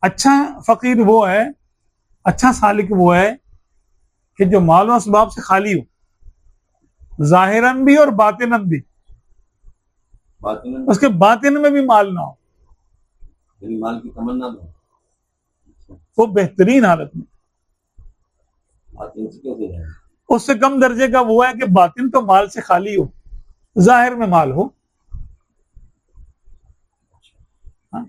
اچھا فقیر وہ ہے، اچھا سالک وہ ہے کہ جو مال و اسباب سے خالی ہو، ظاہراً بھی اور باطناً بھی، اس کے باطن میں بھی مال نہ ہو، مال کی تمنا نہ ہو، وہ بہترین حالت میں۔ باطن سے کیسے جائے؟ اس سے کم درجے کا وہ ہے کہ باطن تو مال سے خالی ہو، ظاہر میں مال ہو۔ ہاں؟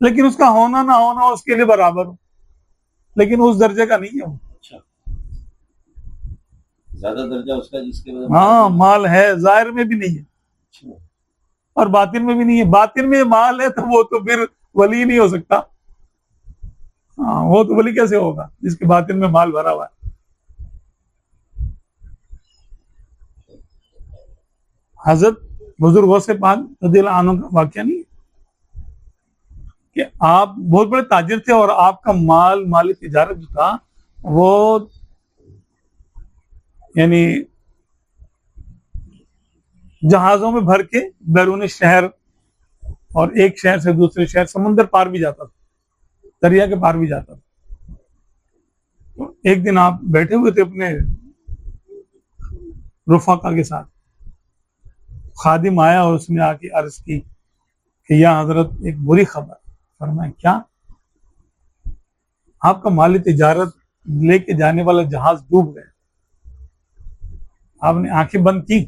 لیکن اس کا ہونا نہ ہونا اس کے لیے برابر ہو، لیکن اس درجے کا نہیں ہے وہ۔ اچھا، زیادہ درجہ اس کا جس کے وجہ ہاں مال ہے، ظاہر میں بھی نہیں ہے اچھا، اور باطن میں بھی نہیں ہے۔ باطن میں مال ہے تو وہ تو پھر ولی نہیں ہو سکتا۔ ہاں وہ تو ولی کیسے ہوگا جس کے باطن میں مال بھرا ہوا ہے؟ حضرت بزرگوں سے پاک رضی اللہ عنہ کا واقعہ نہیں ہے کہ آپ بہت بڑے تاجر تھے اور آپ کا مال تجارت جو تھا وہ یعنی جہازوں میں بھر کے بیرون شہر اور ایک شہر سے دوسرے شہر، سمندر پار بھی جاتا تھا، دریا کے پار بھی جاتا تھا۔ تو ایک دن آپ بیٹھے ہوئے تھے اپنے رفقا کے ساتھ، خادم آیا اور اس نے آ کے عرض کی کہ یا حضرت ایک بری خبر۔ فرمایا کیا؟ آپ کا مالی تجارت لے کے جانے والا جہاز ڈوب گیا۔ آپ نے آنکھیں بند کی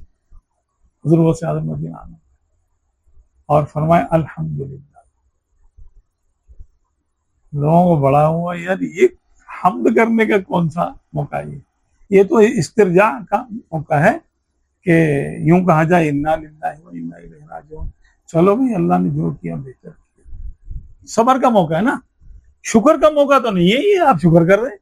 بزرگوں سے اعظم مدینہ عنہ اور فرمایا الحمدللہ۔ لوگوں کو بڑا ہوا یار یہ حمد کرنے کا کون سا موقع ہے؟ یہ تو استرجاع کا موقع ہے کہ یوں کہا جائے انا للہ و انا الیہ راجعون، چلو بھائی اللہ نے جو کیا بہتر کیا۔ صبر کا موقع ہے نا، شکر کا موقع تو نہیں ہے یہ آپ شکر کر رہے ہیں۔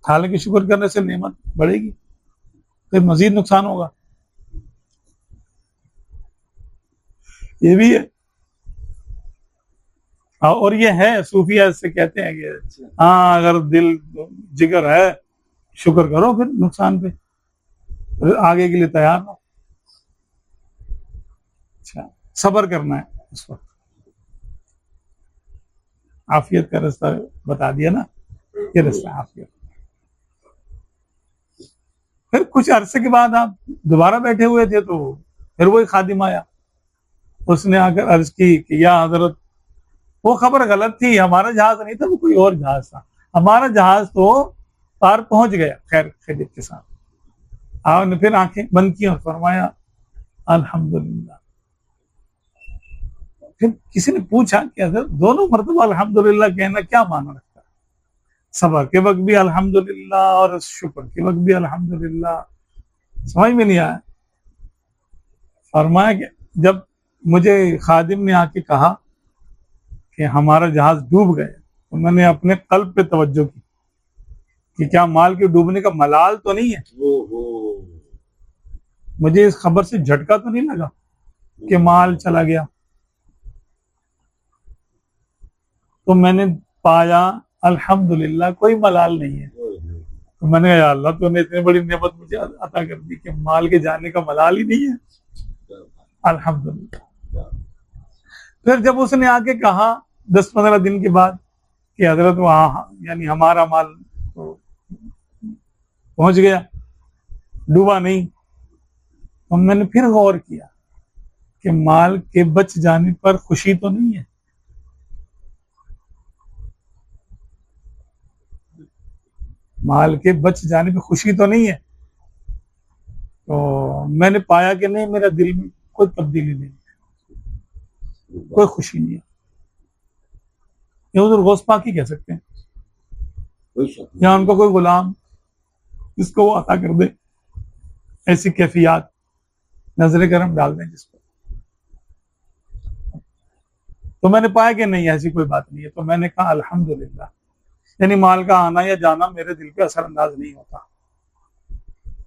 حالانکہ شکر کرنے سے نعمت بڑھے گی، پھر مزید نقصان ہوگا۔ یہ بھی ہے، اور یہ ہے صوفیہ سے کہتے ہیں کہ ہاں اگر دل جگر ہے شکر کرو، پھر نقصان پہ پھر آگے کے لیے تیار ہو۔ اچھا صبر کرنا ہے اس وقت، عافیت کا رستہ بتا دیا نا، یہ رستہ عافیت۔ پھر کچھ عرصے کے بعد آپ دوبارہ بیٹھے ہوئے تھے تو پھر وہی خادم آیا، اس نے آ کر عرض کی کہ یا حضرت وہ خبر غلط تھی، ہمارا جہاز نہیں تھا، وہ کوئی اور جہاز تھا، ہمارا جہاز تو پار پہنچ گیا خیر خیریت کے ساتھ۔ آپ نے پھر آنکھیں بند کی اور فرمایا الحمدللہ۔ پھر کسی نے پوچھا کہ حضرت دونوں مرتبہ الحمدللہ کہنا کیا معنی رکھتا ہے؟ صبر کے وقت بھی الحمدللہ اور شکر کے وقت بھی الحمدللہ، سمجھ میں نہیں آیا۔ فرمایا کہ جب مجھے خادم نے آ کے کہا کہ ہمارا جہاز ڈوب گئے تو میں نے اپنے قلب پہ توجہ کی کہ کیا مال کے ڈوبنے کا ملال تو نہیں ہے، مجھے اس خبر سے جھٹکا تو نہیں لگا کہ مال چلا گیا۔ تو میں نے پایا الحمدللہ کوئی ملال نہیں ہے۔ تو میں نے کہا یا اللہ تو نے اتنی بڑی نعمت مجھے عطا کر دی کہ مال کے جانے کا ملال ہی نہیں ہے، الحمدللہ۔ پھر جب اس نے آ کے کہا 10-15 دن کے بعد کہ حضرت وہاں یعنی ہمارا مال تو پہنچ گیا، ڈوبا نہیں، تو میں نے پھر غور کیا کہ مال کے بچ جانے پر خوشی تو نہیں ہے، مال کے بچ جانے پہ خوشی تو نہیں ہے۔ تو میں نے پایا کہ نہیں، میرا دل میں کوئی تبدیلی نہیں ہے، کوئی خوشی نہیں ہے۔ یہ حضور غوث پاک ہی کہہ سکتے ہیں، یا ان کو کوئی غلام جس کو وہ عطا کر دے ایسی کیفیات، نظر کرم ڈال دیں جس کو۔ تو میں نے پایا کہ نہیں ایسی کوئی بات نہیں ہے، تو میں نے کہا الحمدللہ، یعنی مال کا آنا یا جانا میرے دل پہ اثر انداز نہیں ہوتا،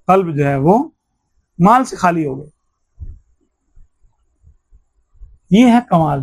قلب جو ہے وہ مال سے خالی ہو گئے۔ یہ ہے کمال۔